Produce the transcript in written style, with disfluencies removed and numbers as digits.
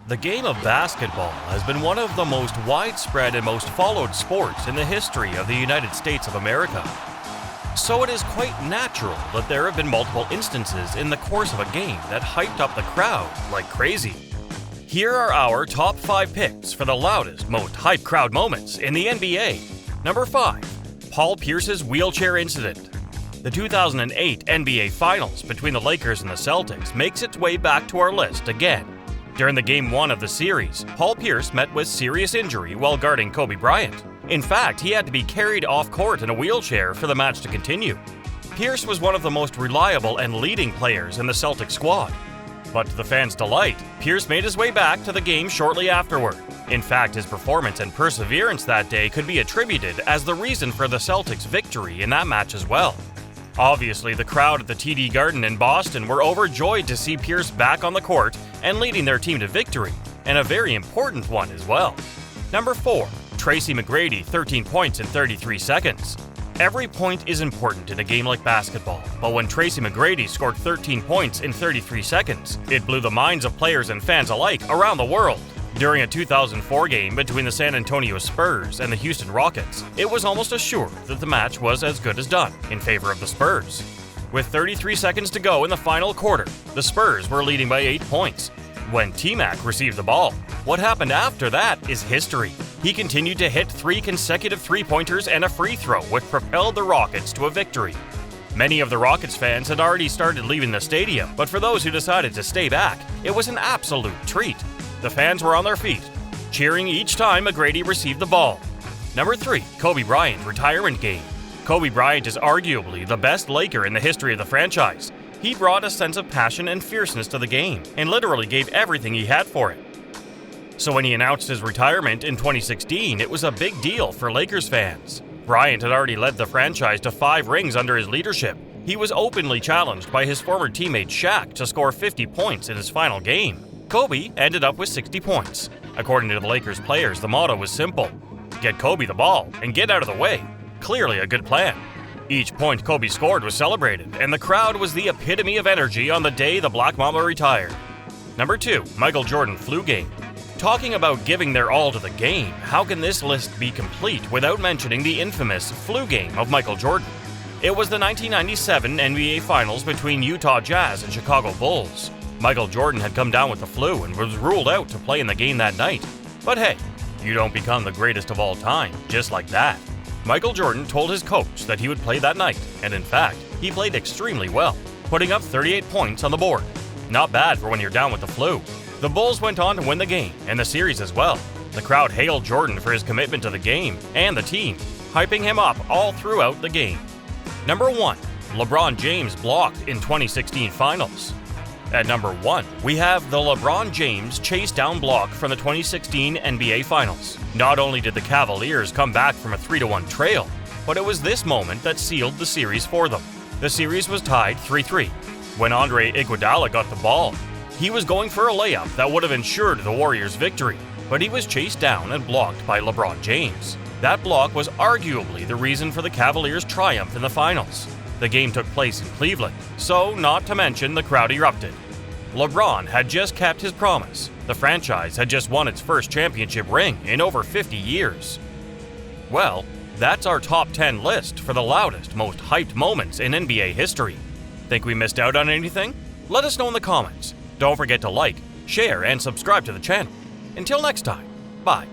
The game of basketball has been one of the most widespread and most followed sports in the history of the United States of America. So it is quite natural that there have been multiple instances in the course of a game that hyped up the crowd like crazy. Here are our top 5 picks for the loudest, most hyped crowd moments in the NBA. Number 5. Paul Pierce's wheelchair incident. The 2008 NBA Finals between the Lakers and the Celtics makes its way back to our list again. During the Game 1 of the series, Paul Pierce met with serious injury while guarding Kobe Bryant. In fact, he had to be carried off court in a wheelchair for the match to continue. Pierce was one of the most reliable and leading players in the Celtics squad. But to the fans' delight, Pierce made his way back to the game shortly afterward. In fact, his performance and perseverance that day could be attributed as the reason for the Celtics' victory in that match as well. Obviously, the crowd at the TD Garden in Boston were overjoyed to see Pierce back on the court and leading their team to victory, and a very important one as well. Number 4. Tracy McGrady, 13 points in 33 seconds. Every point is important in a game like basketball, but when Tracy McGrady scored 13 points in 33 seconds, it blew the minds of players and fans alike around the world. During a 2004 game between the San Antonio Spurs and the Houston Rockets, it was almost assured that the match was as good as done in favor of the Spurs. With 33 seconds to go in the final quarter, the Spurs were leading by 8 points when T-Mac received the ball. What happened after that is history. He continued to hit 3 consecutive three-pointers and a free throw, which propelled the Rockets to a victory. Many of the Rockets fans had already started leaving the stadium, but for those who decided to stay back, it was an absolute treat. The fans were on their feet, cheering each time McGrady received the ball. Number 3. Kobe Bryant retirement game. Kobe Bryant is arguably the best Laker in the history of the franchise. He brought a sense of passion and fierceness to the game, and literally gave everything he had for it. So when he announced his retirement in 2016, it was a big deal for Lakers fans. Bryant had already led the franchise to 5 rings under his leadership. He was openly challenged by his former teammate Shaq to score 50 points in his final game. Kobe ended up with 60 points. According to the Lakers players, the motto was simple: get Kobe the ball and get out of the way. Clearly a good plan. Each point Kobe scored was celebrated, and the crowd was the epitome of energy on the day the Black Mamba retired. Number 2. Michael Jordan flu game. Talking about giving their all to the game, how can this list be complete without mentioning the infamous flu game of Michael Jordan? It was the 1997 NBA Finals between Utah Jazz and Chicago Bulls. Michael Jordan had come down with the flu and was ruled out to play in the game that night. But hey, you don't become the greatest of all time just like that. Michael Jordan told his coach that he would play that night, and in fact, he played extremely well, putting up 38 points on the board. Not bad for when you're down with the flu. The Bulls went on to win the game and the series as well. The crowd hailed Jordan for his commitment to the game and the team, hyping him up all throughout the game. Number 1. LeBron James blocked in 2016 Finals. At number 1, we have the LeBron James chase down block from the 2016 NBA Finals. Not only did the Cavaliers come back from a 3-1 trail, but it was this moment that sealed the series for them. The series was tied 3-3. When Andre Iguodala got the ball, he was going for a layup that would have ensured the Warriors' victory, but he was chased down and blocked by LeBron James. That block was arguably the reason for the Cavaliers' triumph in the finals. The game took place in Cleveland, so not to mention the crowd erupted. LeBron had just kept his promise. The franchise had just won its first championship ring in over 50 years. Well, that's our top 10 list for the loudest, most hyped moments in NBA history. Think we missed out on anything? Let us know in the comments. Don't forget to like, share, and subscribe to the channel. Until next time, bye.